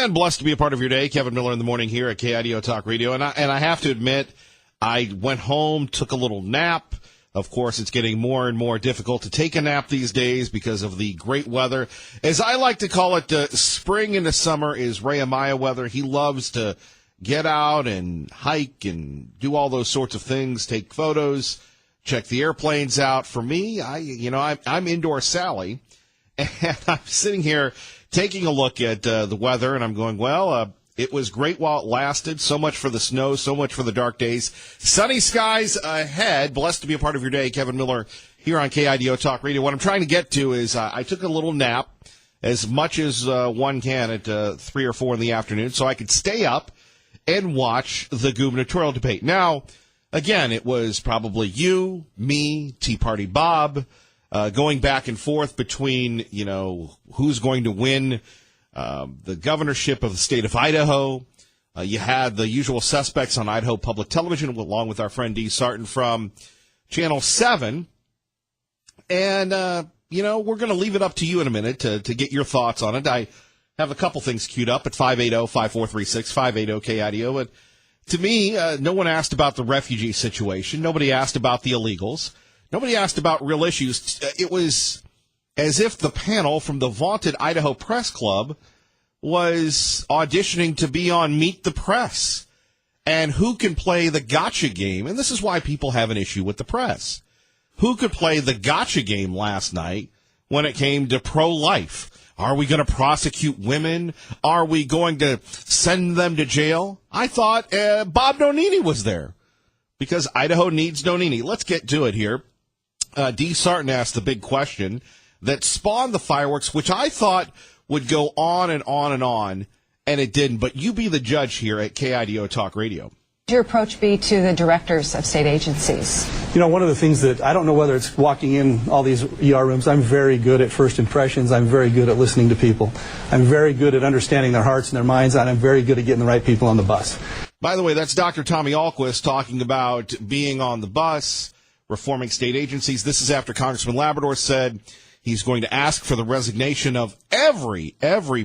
And blessed to be a part of your day. Kevin Miller in the morning here at KIDO Talk Radio. And I have to admit, I went home, took a little nap. Of course, it's getting more and more difficult to take a nap these days because of the great weather. As I like to call it, spring into summer is Ray Amaya weather. He loves to get out and hike and do all those sorts of things, take photos, check the airplanes out. For me, I'm Indoor Sally, and I'm sitting here taking a look at the weather, and I'm going, it was great while it lasted. So much for the snow, so much for the dark days. Sunny skies ahead. Blessed to be a part of your day. Kevin Miller here on KIDO Talk Radio. What I'm trying to get to is I took a little nap, as much as one can at 3 or 4 in the afternoon, so I could stay up and watch the gubernatorial debate. Now, again, it was probably you, me, Tea Party Bob, going back and forth between, who's going to win the governorship of the state of Idaho. You had the usual suspects on Idaho Public Television, along with our friend Dee Sarton from Channel 7. And, we're going to leave it up to you in a minute to get your thoughts on it. I have a couple things queued up at 580-5436, 580-KIDO. But to me, no one asked about the refugee situation. Nobody asked about the illegals. Nobody asked about real issues. It was as if the panel from the vaunted Idaho Press Club was auditioning to be on Meet the Press. And who can play the gotcha game? And this is why people have an issue with the press. Who could play the gotcha game last night when it came to pro-life? Are we going to prosecute women? Are we going to send them to jail? I thought Bob Nonini was there because Idaho needs Nonini. Let's get to it here. Dee Sarton asked the big question that spawned the fireworks, which I thought would go on and on and on, and it didn't. But you be the judge here at KIDO Talk Radio. Your approach be to the directors of state agencies? One of the things that I don't know whether it's walking in all these ER rooms, I'm very good at first impressions. I'm very good at listening to people. I'm very good at understanding their hearts and their minds, and I'm very good at getting the right people on the bus. By the way, that's Dr. Tommy Ahlquist talking about being on the bus, reforming state agencies. This is after Congressman Labrador said he's going to ask for the resignation of every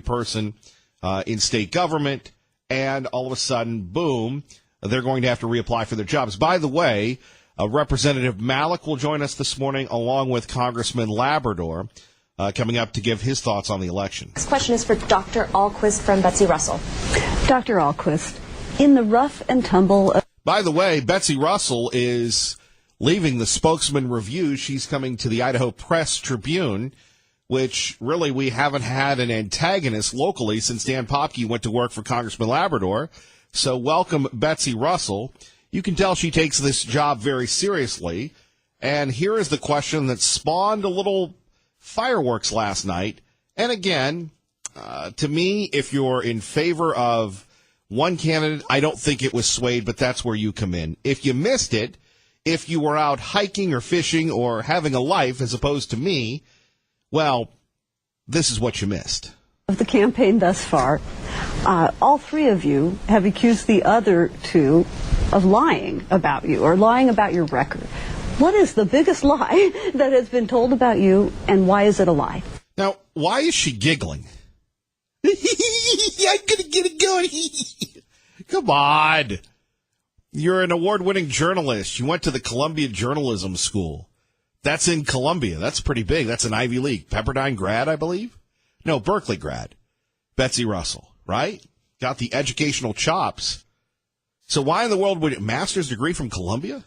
person in state government, and all of a sudden, boom, they're going to have to reapply for their jobs. By the way, Representative Malik will join us this morning, along with Congressman Labrador, coming up to give his thoughts on the election. This question is for Dr. Ahlquist from Betsy Russell. Dr. Ahlquist, in the rough and tumble of... By the way, Betsy Russell is leaving the Spokesman Review. She's coming to the Idaho Press Tribune, which really we haven't had an antagonist locally since Dan Popke went to work for Congressman Labrador. So welcome, Betsy Russell. You can tell she takes this job very seriously. And here is the question that spawned a little fireworks last night. And again, to me, if you're in favor of one candidate, I don't think it was swayed, but that's where you come in. If you missed it, if you were out hiking or fishing or having a life as opposed to me, well, this is what you missed. Of the campaign thus far, all three of you have accused the other two of lying about you or lying about your record. What is the biggest lie that has been told about you, and why is it a lie? Now, why is she giggling? I'm going to get it going. Come on. You're an award-winning journalist. You went to the Columbia Journalism School. That's in Columbia. That's pretty big. That's an Ivy League. Pepperdine grad, I believe? No, Berkeley grad. Betsy Russell, right? Got the educational chops. So why in the world would master's degree from Columbia?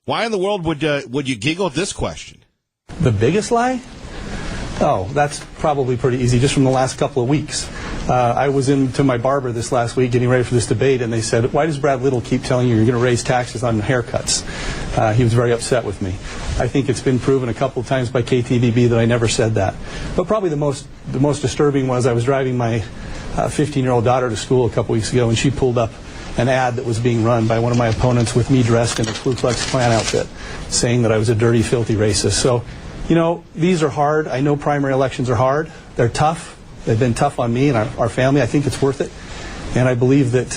Why in the world would you giggle at this question? The biggest lie? Oh, that's probably pretty easy, just from the last couple of weeks. I was into my barber this last week getting ready for this debate, and they said, why does Brad Little keep telling you you're going to raise taxes on haircuts? He was very upset with me. I think it's been proven a couple of times by KTVB that I never said that. But probably the most disturbing was I was driving my 15-year-old daughter to school a couple weeks ago, and she pulled up an ad that was being run by one of my opponents with me dressed in a Ku Klux Klan outfit, saying that I was a dirty, filthy racist. So, these are hard. I know primary elections are hard. They're tough. They've been tough on me and our family. I think it's worth it. And I believe that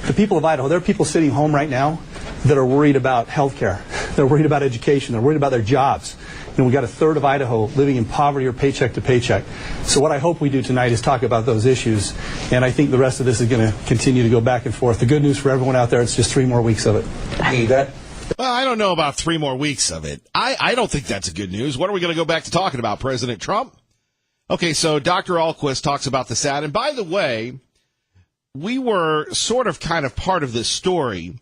the people of Idaho, there are people sitting home right now that are worried about health care. They're worried about education. They're worried about their jobs. we got a third of Idaho living in poverty or paycheck to paycheck. So what I hope we do tonight is talk about those issues, and I think the rest of this is going to continue to go back and forth. The good news for everyone out there, it's just 3 more weeks of it. Well, I don't know about 3 more weeks of it. I don't think that's good news. What are we going to go back to talking about? President Trump? Okay, so Dr. Ahlquist talks about the SAD. And by the way, we were sort of kind of part of this story.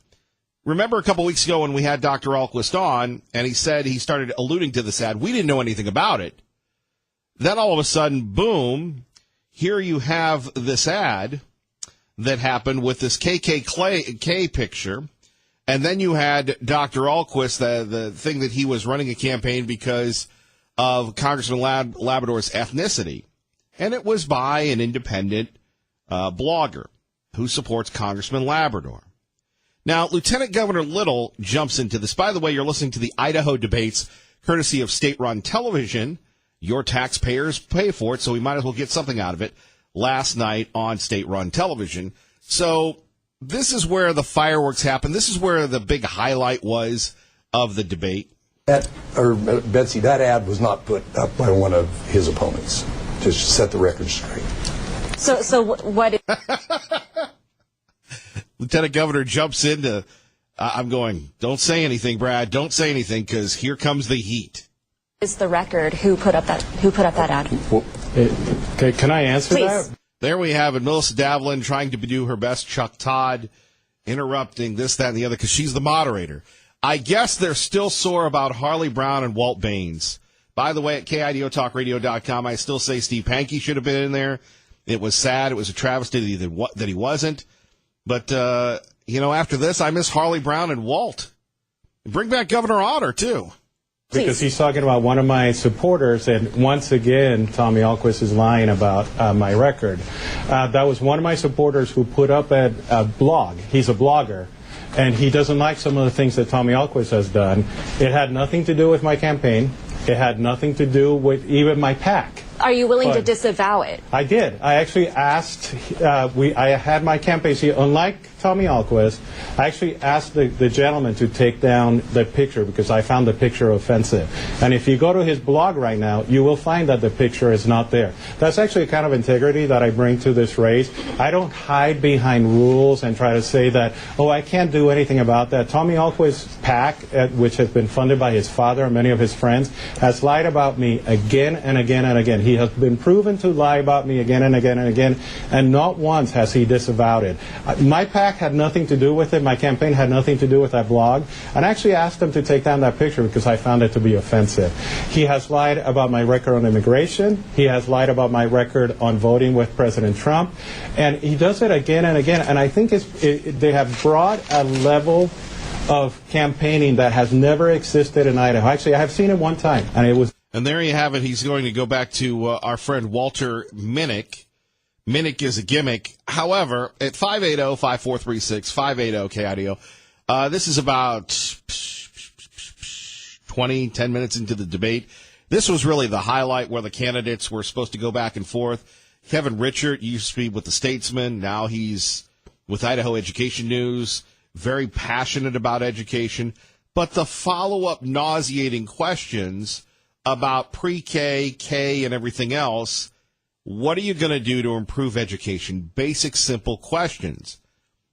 Remember a couple weeks ago when we had Dr. Ahlquist on, and he said he started alluding to the SAD. We didn't know anything about it. Then all of a sudden, boom, here you have this ad that happened with this KKK picture. And then you had Dr. Ahlquist, the thing that he was running a campaign because of Congressman Labrador's ethnicity. And it was by an independent blogger who supports Congressman Labrador. Now, Lieutenant Governor Little jumps into this. By the way, you're listening to the Idaho debates, courtesy of state-run television. Your taxpayers pay for it, so we might as well get something out of it. Last night on state-run television. So this is where the fireworks happened. This is where the big highlight was of the debate. Betsy, that ad was not put up by one of his opponents. Just set the record straight. So what Lieutenant Governor jumps into, I'm going, don't say anything, Brad. Don't say anything, because here comes the heat. is the record? Who put up that ad? Okay, can I answer Please. that? There we have it. Melissa Davlin trying to do her best. Chuck Todd interrupting this, that, and the other, because she's the moderator. I guess they're still sore about Harley Brown and Walt Baines. By the way, at KIDOTalkRadio.com, I still say Steve Pankey should have been in there. It was sad. It was a travesty that he wasn't. But, after this, I miss Harley Brown and Walt. Bring back Governor Otter, too. Because he's talking about one of my supporters, and once again, Tommy Ahlquist is lying about my record. That was one of my supporters who put up a blog. He's a blogger, and he doesn't like some of the things that Tommy Ahlquist has done. It had nothing to do with my campaign. It had nothing to do with even my PAC. Are you willing to disavow it? I did. I actually asked, I had my campaign, see, unlike Tommy Ahlquist, I actually asked the gentleman to take down the picture because I found the picture offensive. And if you go to his blog right now, you will find that the picture is not there. That's actually a kind of integrity that I bring to this race. I don't hide behind rules and try to say that, I can't do anything about that. Tommy Ahlquist's PAC, which has been funded by his father and many of his friends, has lied about me again and again and again. He has been proven to lie about me again and again and again, and not once has he disavowed it. My PAC had nothing to do with it. My campaign had nothing to do with that blog. And I actually asked him to take down that picture because I found it to be offensive. He has lied about my record on immigration. He has lied about my record on voting with President Trump. And he does it again and again. And I think they have brought a level of campaigning that has never existed in Idaho. Actually, I have seen it one time, and it was... And there you have it. He's going to go back to our friend Walter Minnick. Minnick is a gimmick. However, at 580-5436, 580-KIDO, this is about 10 minutes into the debate. This was really the highlight where the candidates were supposed to go back and forth. Kevin Richert used to be with the Statesman. Now he's with Idaho Education News, very passionate about education. But the follow-up nauseating questions about pre-K, K, and everything else. What are you going to do to improve education? Basic, simple questions.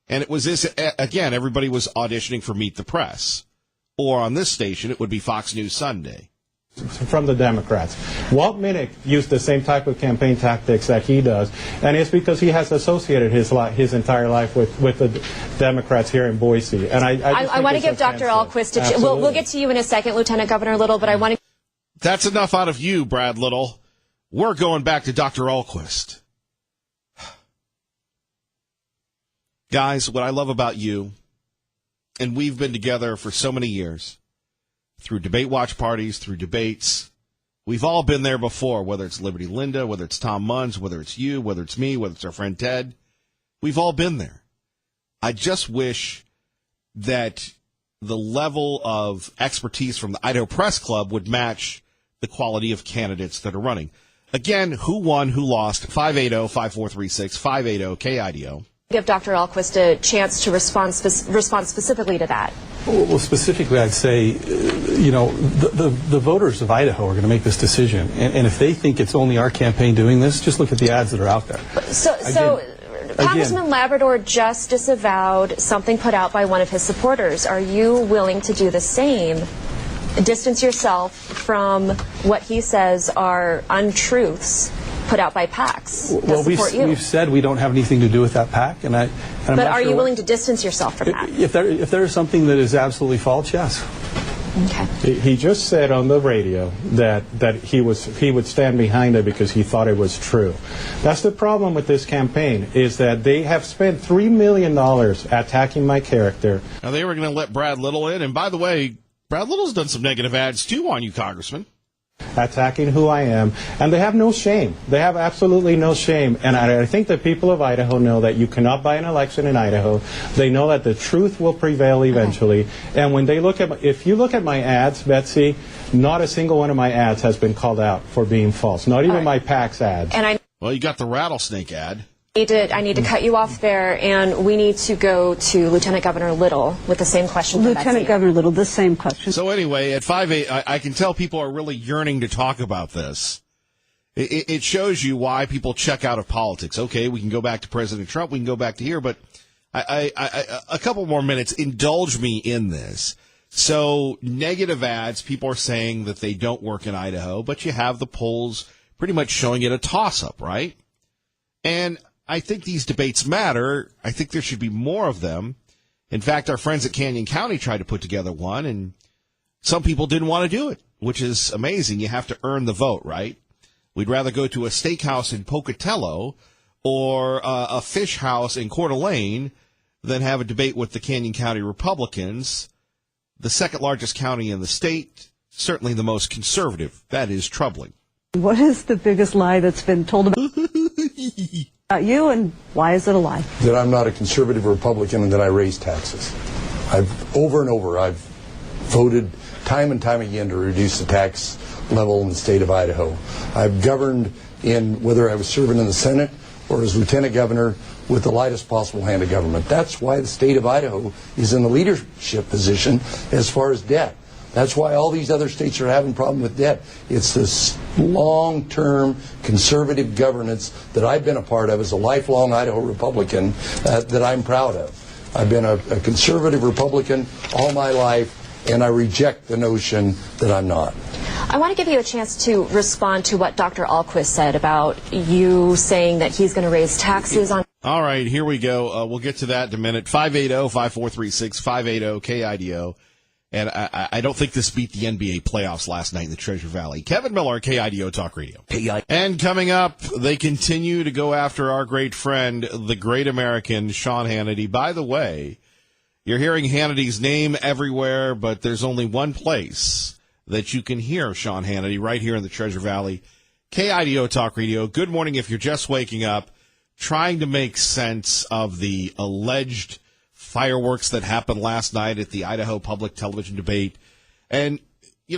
And it was this, again, everybody was auditioning for Meet the Press. Or on this station, it would be Fox News Sunday. From the Democrats. Walt Minnick used the same type of campaign tactics that he does, and it's because he has associated his entire life with the Democrats here in Boise. And I want to give Dr. Ahlquist we'll get to you in a second, Lieutenant Governor Little, but I want to... That's enough out of you, Brad Little. We're going back to Dr. Ahlquist. Guys, what I love about you, and we've been together for so many years, through debate watch parties, through debates. We've all been there before, whether it's Liberty Linda, whether it's Tom Munns, whether it's you, whether it's me, whether it's our friend Ted. We've all been there. I just wish that the level of expertise from the Idaho Press Club would match the quality of candidates that are running. Again, who won, who lost, 580-5436, 580-KIDO. Give Dr. Alquist a chance to respond specifically to that. Well, specifically, I'd say, the voters of Idaho are going to make this decision. And if they think it's only our campaign doing this, just look at the ads that are out there. So Congressman Labrador just disavowed something put out by one of his supporters. Are you willing to do the same? Distance yourself from what he says are untruths put out by PACs that support you. We've said we don't have anything to do with that PAC, and I'm but not are sure you willing to distance yourself from that? If there is something that is absolutely false, yes. Okay. He just said on the radio that he would stand behind it because he thought it was true. That's the problem with this campaign, is that they have spent $3 million attacking my character. Now, they were going to let Brad Little in, and by the way, Brad Little's done some negative ads, too, on you, Congressman. Attacking who I am, and they have no shame. They have absolutely no shame, and I think the people of Idaho know that you cannot buy an election in Idaho. They know that the truth will prevail eventually, and when they look at, if you look at my ads, Betsy, not a single one of my ads has been called out for being false, not even my PAC's ads. And Well, you got the rattlesnake ad. I need to cut you off there, and we need to go to Lieutenant Governor Little with the same question. Lieutenant Governor Little, the same question. So anyway, at 5-8, I can tell people are really yearning to talk about this. It shows you why people check out of politics. Okay, we can go back to President Trump, we can go back to here, but a couple more minutes. Indulge me in this. So negative ads, people are saying that they don't work in Idaho, but you have the polls pretty much showing it a toss-up, right? And I think these debates matter. I think there should be more of them. In fact, our friends at Canyon County tried to put together one, and some people didn't want to do it, which is amazing. You have to earn the vote, right? We'd rather go to a steakhouse in Pocatello or a fish house in Coeur d'Alene than have a debate with the Canyon County Republicans, the second largest county in the state, certainly the most conservative. That is troubling. What is the biggest lie that's been told about you, and why is it a lie? That I'm not a conservative Republican and that I raise taxes. Over and over, I've voted time and time again to reduce the tax level in the state of Idaho. I've governed in, whether I was serving in the Senate or as lieutenant governor, with the lightest possible hand of government. That's why the state of Idaho is in the leadership position as far as debt. That's why all these other states are having a problem with debt. It's this long-term conservative governance that I've been a part of as a lifelong Idaho Republican that I'm proud of. I've been a conservative Republican all my life, and I reject the notion that I'm not. I want to give you a chance to respond to what Dr. Alquist said about you saying that he's going to raise taxes on... All right, here we go. We'll get to that in a minute. 580-5436, 580-KIDO. And I don't think this beat the NBA playoffs last night in the Treasure Valley. Kevin Miller, KIDO Talk Radio. And coming up, they continue to go after our great friend, the great American, Sean Hannity. By the way, you're hearing Hannity's name everywhere, but there's only one place that you can hear Sean Hannity, right here in the Treasure Valley. KIDO Talk Radio. Good morning if you're just waking up, trying to make sense of the alleged fireworks that happened last night at the Idaho Public Television debate. And,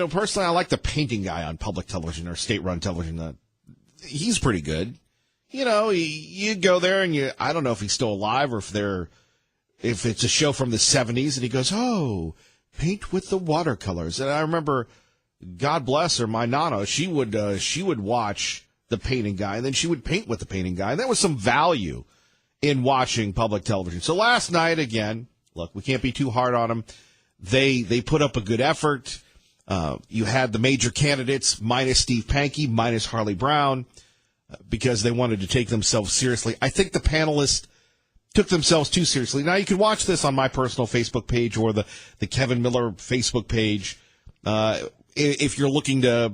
personally, I like the painting guy on public television or state-run television. He's pretty good. You go there and I don't know if he's still alive or if it's a show from the 70s, and he goes, oh, paint with the watercolors. And I remember, God bless her, my Nana, she would watch the painting guy, and then she would paint with the painting guy. And there was some value in watching public television. So last night, again, look, we can't be too hard on them. They put up a good effort. You had the major candidates minus Steve Pankey, minus Harley Brown, because they wanted to take themselves seriously. I think the panelists took themselves too seriously. Now, you can watch this on my personal Facebook page or the Kevin Miller Facebook page if you're looking to,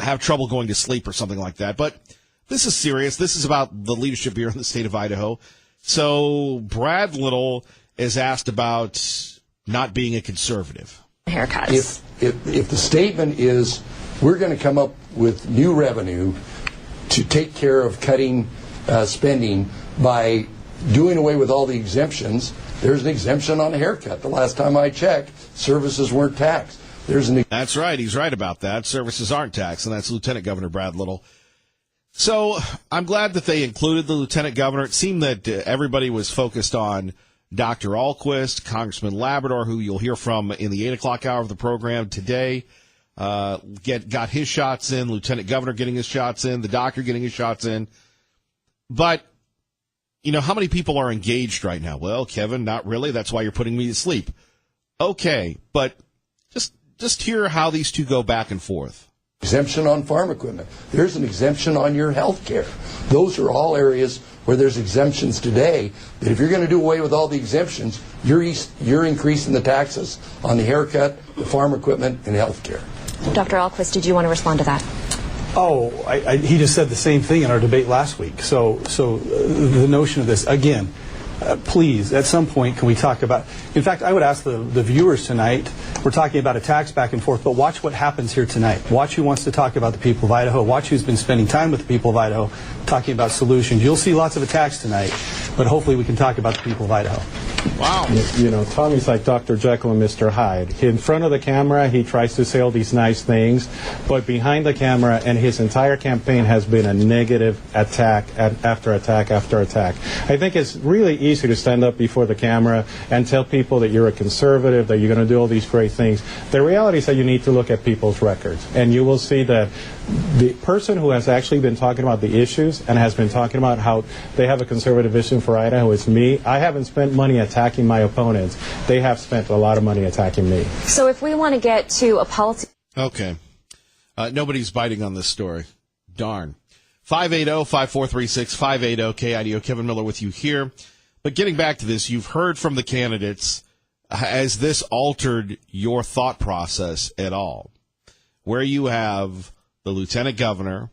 have trouble going to sleep or something like that. But this is serious. This is about the leadership here in the state of Idaho. So Brad Little is asked about not being a conservative. Haircuts. If the statement is we're going to come up with new revenue to take care of cutting spending by doing away with all the exemptions, there's an exemption on a haircut. The last time I checked, services weren't taxed. That's right. He's right about that. Services aren't taxed, and that's Lieutenant Governor Brad Little. So I'm glad that they included the lieutenant governor. It seemed that everybody was focused on Dr. Ahlquist, Congressman Labrador, who you'll hear from in the 8 o'clock hour of the program today, got his shots in, lieutenant governor getting his shots in, the doctor getting his shots in. But, how many people are engaged right now? Well, Kevin, not really. That's why you're putting me to sleep. Okay, but just hear how these two go back and forth. Exemption on farm equipment. There's an exemption on your health care. Those are all areas where there's exemptions today, that if you're going to do away with all the exemptions, you're increasing the taxes on the haircut, the farm equipment, and health care. Dr. Ahlquist, did you want to respond to that? Oh, he just said the same thing in our debate last week. So the notion of this, again, please, at some point, can we talk about... In fact, I would ask the viewers tonight, we're talking about attacks back and forth, but watch what happens here tonight. Watch who wants to talk about the people of Idaho. Watch who's been spending time with the people of Idaho, talking about solutions. You'll see lots of attacks tonight, but hopefully we can talk about the people of Idaho. Wow. Tommy's like Dr. Jekyll and Mr. Hyde. In front of the camera, he tries to say all these nice things, but behind the camera, and his entire campaign has been a negative attack after attack after attack. I think it's really easy to stand up before the camera and tell people that you're a conservative, that you're going to do all these great things. The reality is that you need to look at people's records, and you will see that the person who has actually been talking about the issues and has been talking about how they have a conservative vision for Idaho is me. I haven't spent money attacking my opponents. They have spent a lot of money attacking me. So if we want to get to a policy... Okay. Nobody's biting on this story. Darn. 580-5436, 580-KIDO. Kevin Miller with you here. But getting back to this, you've heard from the candidates. Has this altered your thought process at all? Where you have the lieutenant governor,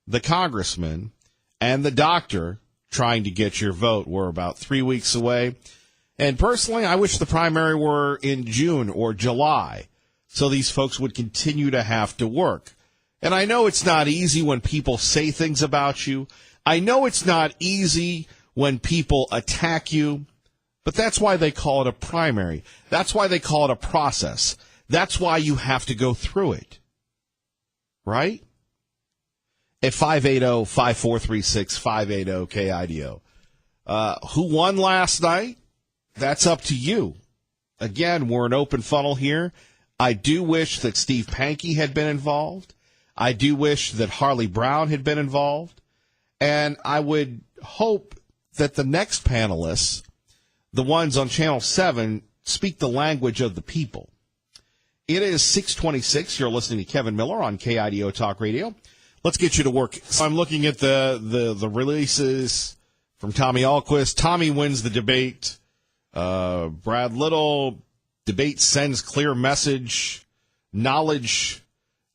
the congressman, and the doctor trying to get your vote. We're about 3 weeks away. And personally, I wish the primary were in June or July, so these folks would continue to have to work. And I know it's not easy when people say things about you. I know it's not easy when people attack you, but that's why they call it a primary. That's why they call it a process. That's why you have to go through it. Right? At 580-5436, 580-KIDO. Who won last night? That's up to you. Again, we're an open funnel here. I do wish that Steve Pankey had been involved. I do wish that Harley Brown had been involved. And I would hope that the next panelists, the ones on Channel 7, speak the language of the people. It is 6:26. You're listening to Kevin Miller on KIDO Talk Radio. Let's get you to work. So I'm looking at the releases from Tommy Ahlquist. Tommy wins the debate. Brad Little, debate sends clear message. Knowledge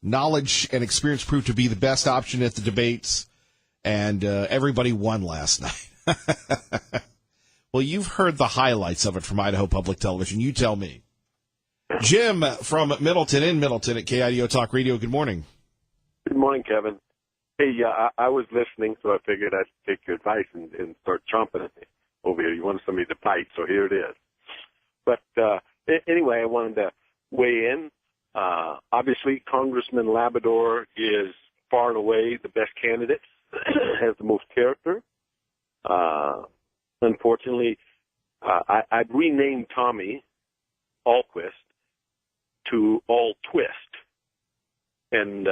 and experience proved to be the best option at the debates. And everybody won last night. Well, you've heard the highlights of it from Idaho Public Television. You tell me. Jim from Middleton at KIDO Talk Radio. Good morning. Good morning, Kevin. Hey, I was listening, so I figured I'd take your advice and start chomping at me over here. You wanted somebody to bite, so here it is. But anyway, I wanted to weigh in. Obviously, Congressman Labrador is far and away the best candidate, has the most character. Unfortunately, I'd renamed Tommy Ahlquist to All Twist. And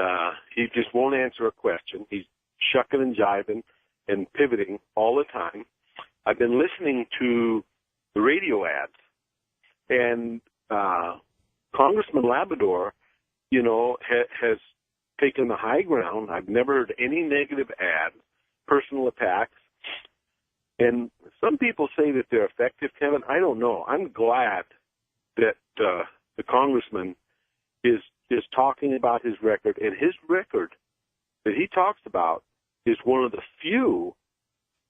he just won't answer a question. He's shucking and jiving and pivoting all the time. I've been listening to the radio ads, and Congressman Labrador, has taken the high ground. I've never heard any negative ads, personal attacks. And some people say that they're effective, Kevin. I don't know. I'm glad that the congressman is talking about his record, and his record that he talks about is one of the few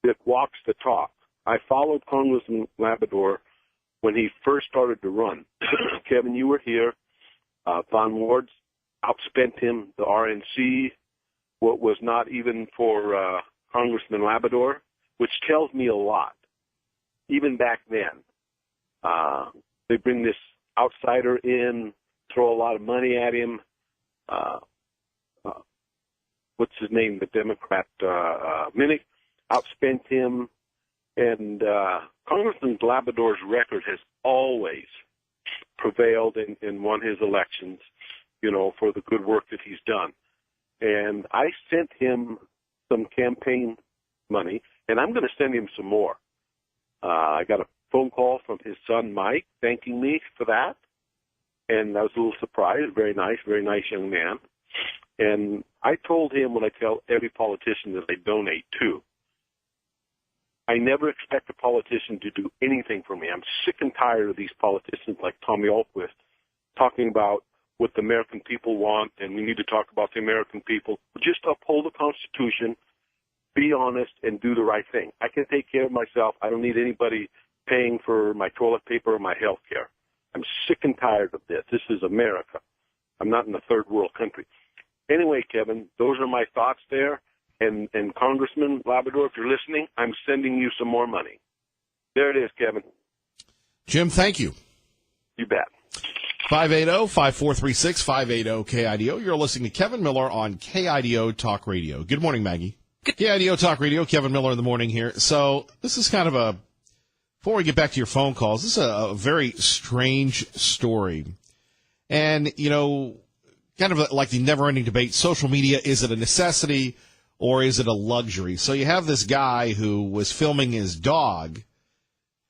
that walks the talk. I followed Congressman Labrador when he first started to run. Kevin, you were here. Von Ward's outspent him. The RNC, what was not even for Congressman Labrador, which tells me a lot. Even back then, they bring this outsider in, throw a lot of money at him. what's his name, the Democrat, Minnick, outspent him. And Congressman Labrador's record has always prevailed and won his elections, for the good work that he's done. And I sent him some campaign money, and I'm going to send him some more. I got a phone call from his son, Mike, thanking me for that. And I was a little surprised. Very nice young man. And I told him what I tell every politician that they donate to. I never expect a politician to do anything for me. I'm sick and tired of these politicians like Tommy Ahlquist talking about what the American people want, and we need to talk about the American people. Just uphold the Constitution, be honest, and do the right thing. I can take care of myself. I don't need anybody paying for my toilet paper or my health care. I'm sick and tired of this. This is America. I'm not in a third world country. Anyway, Kevin, those are my thoughts there. And Congressman Labrador, if you're listening, I'm sending you some more money. There it is, Kevin. Jim, thank you. You bet. 580-5436, 580-KIDO. You're listening to Kevin Miller on KIDO Talk Radio. Good morning, Maggie. KIDO Talk Radio, Kevin Miller in the morning here. So this is kind of before we get back to your phone calls, this is a very strange story. And, kind of like the never-ending debate, social media, is it a necessity or is it a luxury? So you have this guy who was filming his dog,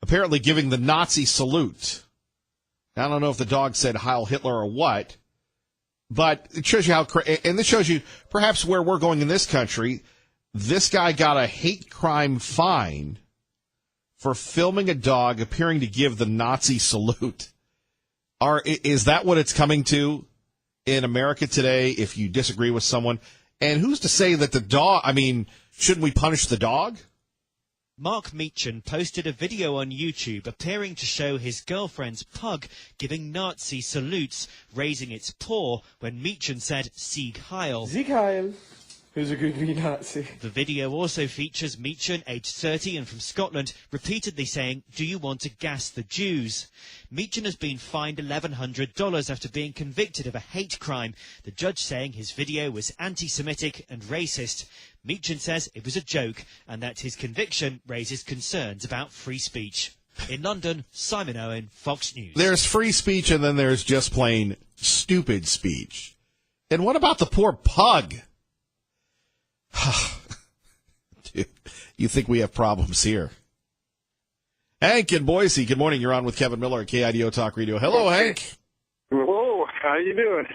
apparently giving the Nazi salute. I don't know if the dog said Heil Hitler or what, but it shows you and this shows you perhaps where we're going in this country. This guy got a hate crime fine for filming a dog appearing to give the Nazi salute. Is that what it's coming to in America today if you disagree with someone? And who's to say that the dog, shouldn't we punish the dog? Mark Meechan posted a video on YouTube appearing to show his girlfriend's pug giving Nazi salutes, raising its paw when Meechan said, Sieg Heil. Sieg Heil. Who's a good wee Nazi? The video also features Meechan, aged 30 and from Scotland, repeatedly saying, do you want to gas the Jews? Meechan has been fined $1,100 after being convicted of a hate crime, the judge saying his video was anti-Semitic and racist. Meechan says it was a joke and that his conviction raises concerns about free speech. In London, Simon Owen, Fox News. There's free speech and then there's just plain stupid speech. And what about the poor pug? Dude, you think we have problems here. Hank in Boise, good morning. You're on with Kevin Miller at KIDO Talk Radio. Hello, Hank. Hello, how you doing?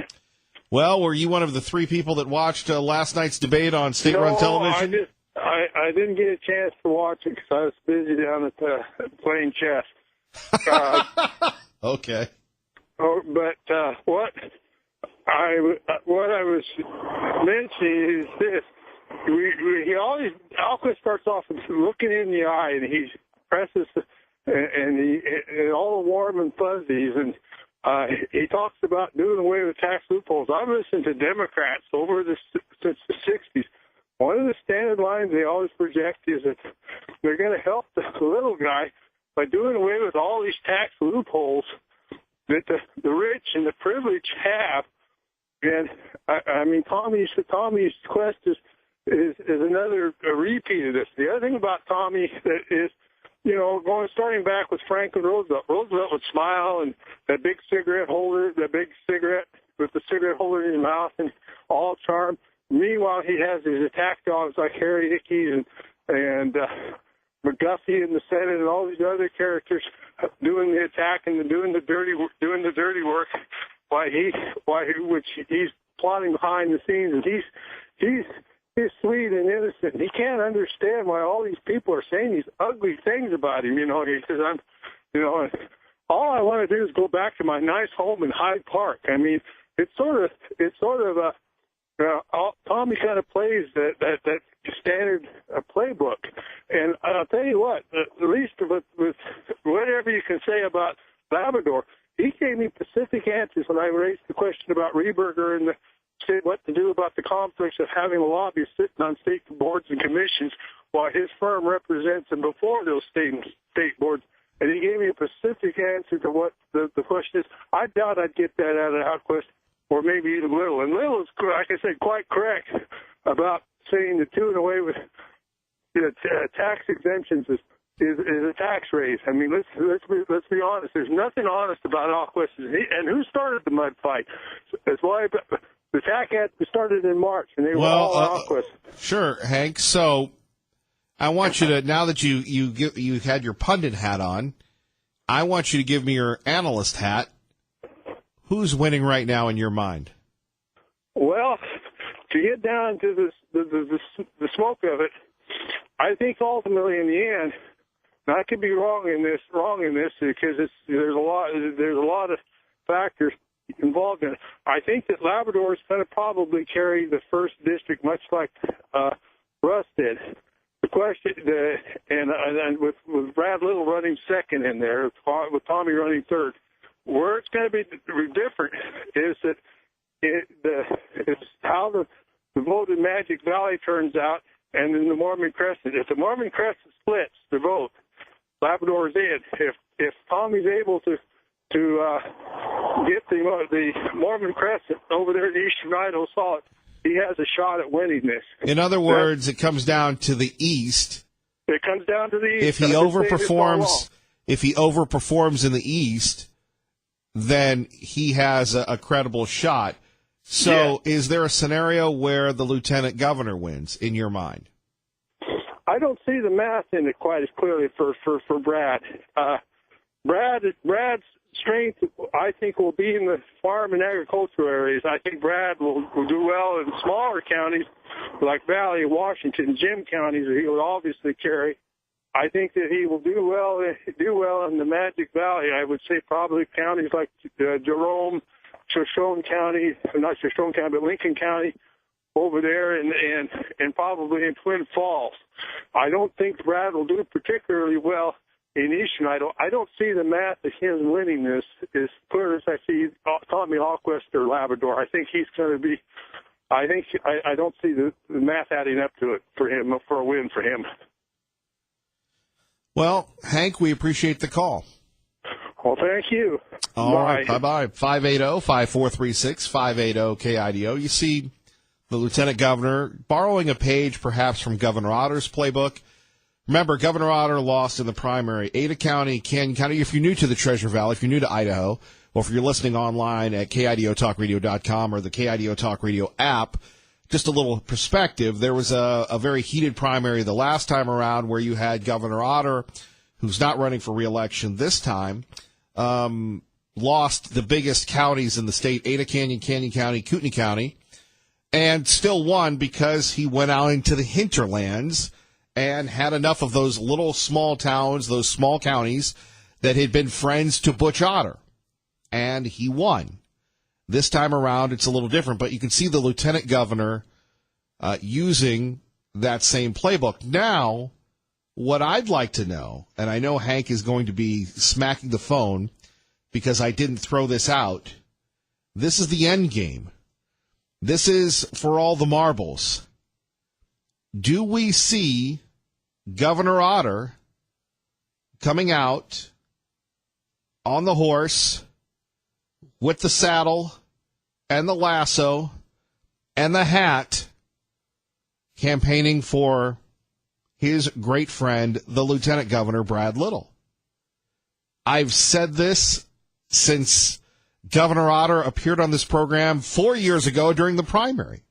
Well, were you one of the three people that watched last night's debate on state-run television? I didn't get a chance to watch it because I was busy down at playing chess. Okay. But what I was mentioning is this. Alquist starts off with looking in the eye, and he presses, and all warm and fuzzies, and he talks about doing away with tax loopholes. I've listened to Democrats since the 60s. One of the standard lines they always project is that they're going to help the little guy by doing away with all these tax loopholes that the rich and the privileged have. And Tommy's quest is another repeat of this. The other thing about Tommy that is, starting back with Franklin Roosevelt. Roosevelt would smile and that big cigarette holder, that big cigarette with the cigarette holder in his mouth and all charm. Meanwhile, he has his attack dogs like Harry Hickey and McGuffey in the Senate and all these other characters doing the attack and doing the dirty work. Which he's plotting behind the scenes, and he's sweet and innocent. He can't understand why all these people are saying these ugly things about him. He says, all I want to do is go back to my nice home in Hyde Park. It's sort of Tommy kind of plays that standard playbook. And I'll tell you what, at least with whatever you can say about Labrador, he gave me specific answers when I raised the question about Rehberger and what to do about the conflicts of having a lobbyist sitting on state boards and commissions while his firm represents them before those state boards. And he gave me a specific answer to what the question is. I doubt I'd get that out of Alquist, or maybe even Little. And Little is, like I said, quite correct. about saying that doing away with tax exemptions is a tax raise. I mean, let's be honest. There's nothing honest about Alquist, and who started the mud fight? That's why the TAC had started in March, and they were all Alquist. Sure, Hank. So I want you to, now that you had your pundit hat on, I want you to give me your analyst hat. Who's winning right now in your mind? Well, to get down to the smoke of it, I think ultimately in the end, and I could be wrong in this because there's a lot of factors involved in it. I think that Labrador is going to probably carry the first district, much like Russ did. The question, and with Brad Little running second in there, with Tommy running third, where it's going to be different is that it's how the vote in Magic Valley turns out, and in the Mormon Crescent. If the Mormon Crescent splits the vote, Labrador's in. If Tommy's able to get the Mormon Crescent over there in Eastern Idaho solid, he has a shot at winning this. In other words, it comes down to the East. It comes down to the East. If he overperforms in the East, then he has a credible shot. So Is there a scenario where the lieutenant governor wins in your mind? I don't see the math in it quite as clearly for Brad. Brad's strength, I think, will be in the farm and agricultural areas. I think Brad will do well in smaller counties like Valley, Washington, Jim counties that he will obviously carry. I think that he will do well in the Magic Valley. I would say probably counties like Jerome, Shoshone County, not Shoshone County, but Lincoln County over there, and probably in Twin Falls. I don't think Brad will do particularly well in Eastern Idaho. I don't see the math of him winning this as clear as I see Tommy Alquist or Labrador. I think he's going to be. I don't see the math adding up to it for him for a win for him. Well, Hank, we appreciate the call. Well, thank you. All right, bye-bye. 580-5436, 580-KIDO. You see the lieutenant governor borrowing a page perhaps from Governor Otter's playbook. Remember, Governor Otter lost in the primary. Ada County, Canyon County, if you're new to the Treasure Valley, if you're new to Idaho, or if you're listening online at KIDOTalkRadio.com or the KIDO Talk Radio app, just a little perspective, there was a very heated primary the last time around where you had Governor Otter, who's not running for re-election this time, lost the biggest counties in the state, Ada Canyon, Canyon County, Kootenai County, and still won because he went out into the hinterlands and had enough of those little small towns, those small counties that had been friends to Butch Otter, and he won. This time around, it's a little different, but you can see the lieutenant governor using that same playbook. Now, what I'd like to know, and I know Hank is going to be smacking the phone because I didn't throw this out, this is the end game. This is for all the marbles. Do we see Governor Otter coming out on the horse with the saddle and the lasso and the hat campaigning for his great friend, the Lieutenant Governor, Brad Little? I've said this since Governor Otter appeared on this program 4 years ago during the primary,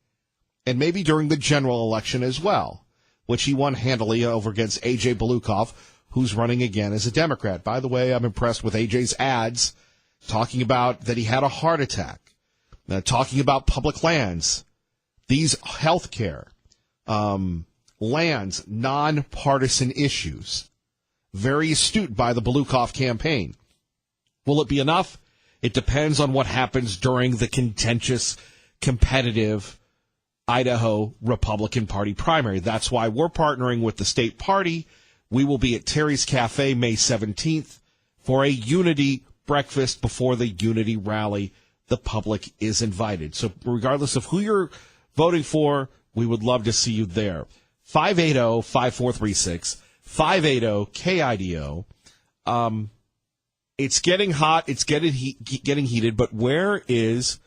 and maybe during the general election as well, which he won handily over against A.J. Belukoff, who's running again as a Democrat. By the way, I'm impressed with A.J.'s ads talking about that he had a heart attack, talking about public lands, these health care, lands, nonpartisan issues. Very astute by the Belukoff campaign. Will it be enough? It depends on what happens during the contentious, competitive Idaho Republican Party primary. That's why we're partnering with the state party. We will be at Terry's Cafe May 17th for a unity breakfast before the unity rally. The public is invited. So regardless of who you're voting for, we would love to see you there. 580-5436, 580-KIDO. It's getting hot. It's getting heated. But where is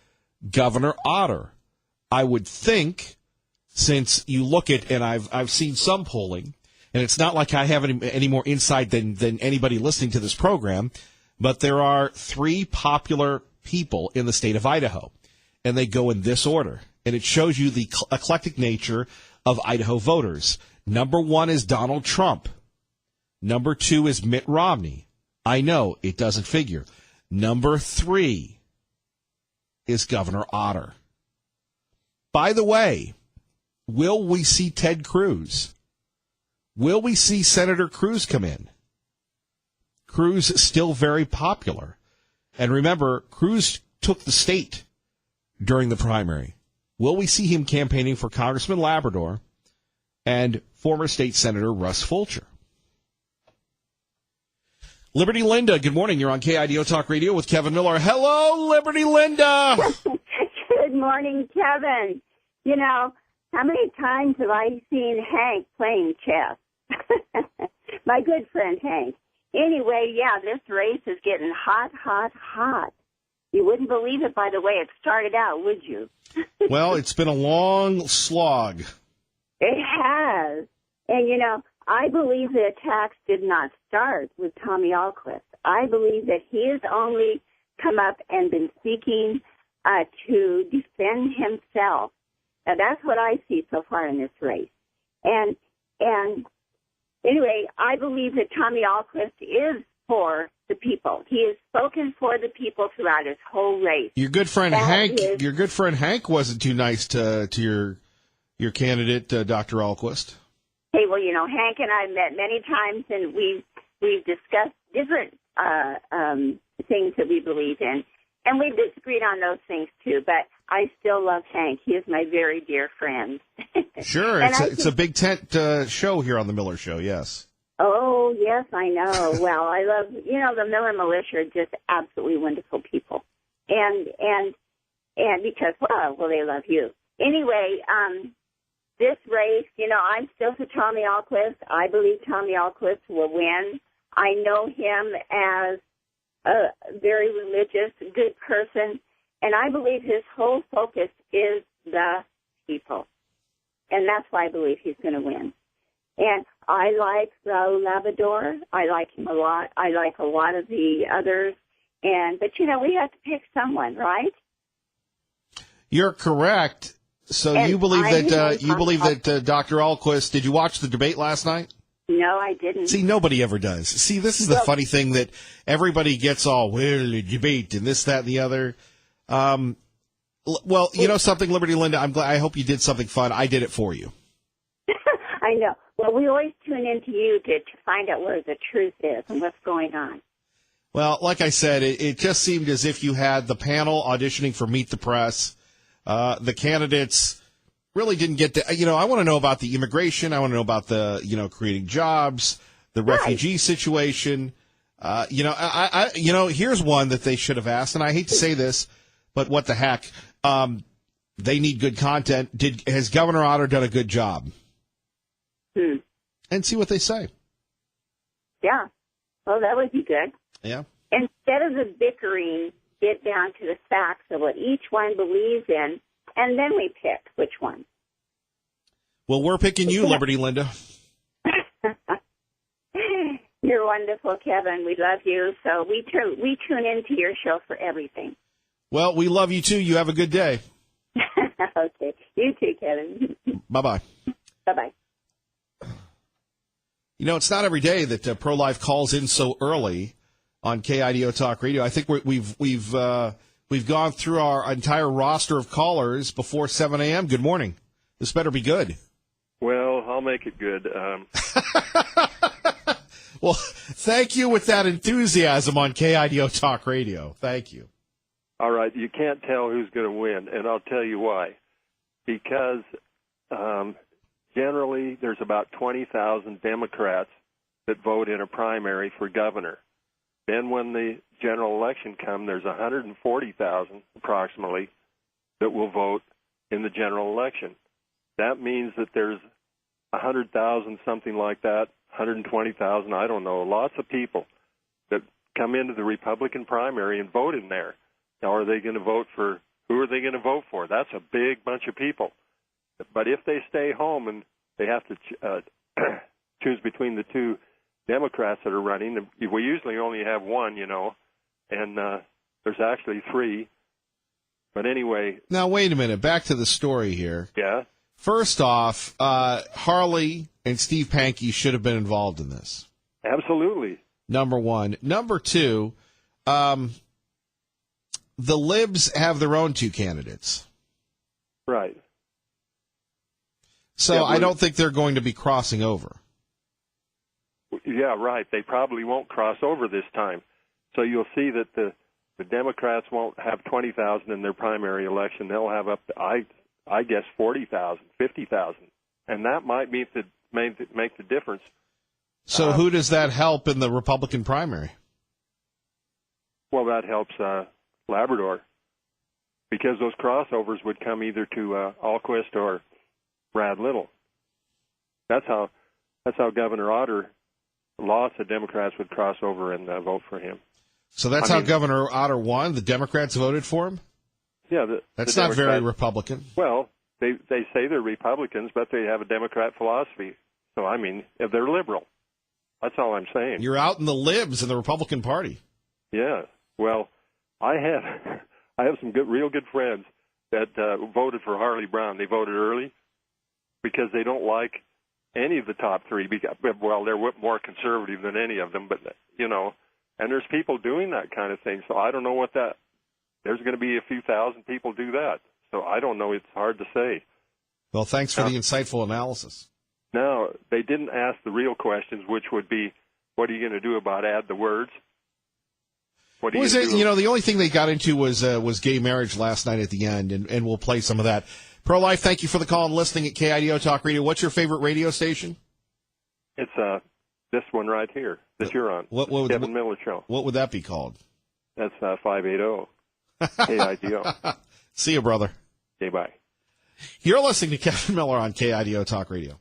Governor Otter? I would think since you look at, and I've seen some polling, and it's not like I have any more insight than anybody listening to this program, but there are 3 popular people in the state of Idaho, and they go in this order, and it shows you the eclectic nature of Idaho voters. Number 1 is Donald Trump. Number 2 is Mitt Romney. I know, it doesn't figure. Number 3 is Governor Otter. By the way, will we see Ted Cruz? Will we see Senator Cruz come in? Cruz is still very popular. And remember, Cruz took the state during the primary. Will we see him campaigning for Congressman Labrador and former state senator Russ Fulcher? Liberty Linda, good morning. You're on KIDO Talk Radio with Kevin Miller. Hello, Liberty Linda. Good morning, Kevin. You know, how many times have I seen Hank playing chess? My good friend Hank. Anyway, yeah, this race is getting hot, hot, hot. You wouldn't believe it by the way it started out, would you? Well, it's been a long slog. It has. And, you know, I believe the attacks did not start with Tommy Alquist. I believe that he has only come up and been seeking to defend himself. Now, that's what I see so far in this race. And anyway, I believe that Tommy Alquist is for the people. He has spoken for the people throughout his whole race. Your good friend Hank wasn't too nice to your candidate, Dr. Alquist. Hey, well, you know, Hank and I met many times, and we've discussed different things that we believe in, and we've disagreed on those things too. But I still love Hank. He is my very dear friend. Sure, it's a big tent show here on the Miller Show. Yes. Oh yes, I know. Well, I love the Miller Militia are just absolutely wonderful people, and because well they love you anyway. This race, I'm still for Tommy Alquist. I believe Tommy Alquist will win. I know him as a very religious, good person, and I believe his whole focus is the people. And that's why I believe he's going to win. And I like the Labrador. I like him a lot. I like a lot of the others. But we have to pick someone, right? You're correct. So you believe that Dr. Alquist, did you watch the debate last night? No, I didn't. See, nobody ever does. See, this is the funny thing that everybody gets all, the debate and this, that, and the other. Well, you know something, Liberty Linda? I hope you did something fun. I did it for you. I know. Well, we always tune into you to find out where the truth is and what's going on. Well, like I said, it just seemed as if you had the panel auditioning for Meet the Press. The candidates really didn't get to, I want to know about the immigration. I want to know about the, creating jobs, the refugee situation. Here's one that they should have asked, and I hate to say this, but what the heck? They need good content. Has Governor Otter done a good job? And see what they say. Yeah. Well, that would be good. Yeah. Instead of the bickering, get down to the facts of what each one believes in, and then we pick which one. Well, we're picking you, Liberty Linda. You're wonderful, Kevin. We love you. So we tune into your show for everything. Well, we love you, too. You have a good day. Okay. You too, Kevin. Bye-bye. Bye-bye. It's not every day that Pro-Life calls in so early on KIDO Talk Radio. I think we've gone through our entire roster of callers before 7 a.m. Good morning. This better be good. Well, I'll make it good. Well, thank you with that enthusiasm on KIDO Talk Radio. Thank you. All right, you can't tell who's going to win, and I'll tell you why. Because generally there's about 20,000 Democrats that vote in a primary for governor. Then when the general election comes, there's 140,000 approximately that will vote in the general election. That means that there's 100,000, something like that, 120,000, I don't know, lots of people that come into the Republican primary and vote in there. Now, are they going to vote for, who are they going to vote for? That's a big bunch of people. But if they stay home and they have to choose between the two Democrats that are running, we usually only have one, and there's actually three. But anyway. Now, wait a minute. Back to the story here. Yeah. First off, Harley and Steve Pankey should have been involved in this. Absolutely. Number one. Number two, the Libs have their own two candidates. Right. So yeah, I don't think they're going to be crossing over. Yeah, right. They probably won't cross over this time. So you'll see that the Democrats won't have 20,000 in their primary election. They'll have up to, I guess, 40,000, 50,000. And that might make the difference. So who does that help in the Republican primary? Well, that helps Labrador, because those crossovers would come either to Alquist or Brad Little. That's how Governor Otter lost. The Democrats would cross over and vote for him. So that's how Governor Otter won? The Democrats voted for him? Yeah. That's not very Republican. Well, they say they're Republicans, but they have a Democrat philosophy. So, I mean, they're liberal. That's all I'm saying. You're out in the Libs in the Republican Party. Yeah. Well, I have some real good friends that voted for Harley Brown. They voted early because they don't like any of the top three. Well, they're more conservative than any of them, but, and there's people doing that kind of thing. So I don't know what that – there's going to be a few thousand people do that. So I don't know. It's hard to say. Well, thanks for the insightful analysis. No, they didn't ask the real questions, which would be, what are you going to do about add the words? What was it? The only thing they got into was gay marriage last night at the end, and we'll play some of that. Pro-Life, thank you for the call and listening at KIDO Talk Radio. What's your favorite radio station? It's this one right here that you're on. Kevin Miller Show. What would that be called? That's 580 KIDO. See you, brother. Okay, bye. You're listening to Kevin Miller on KIDO Talk Radio.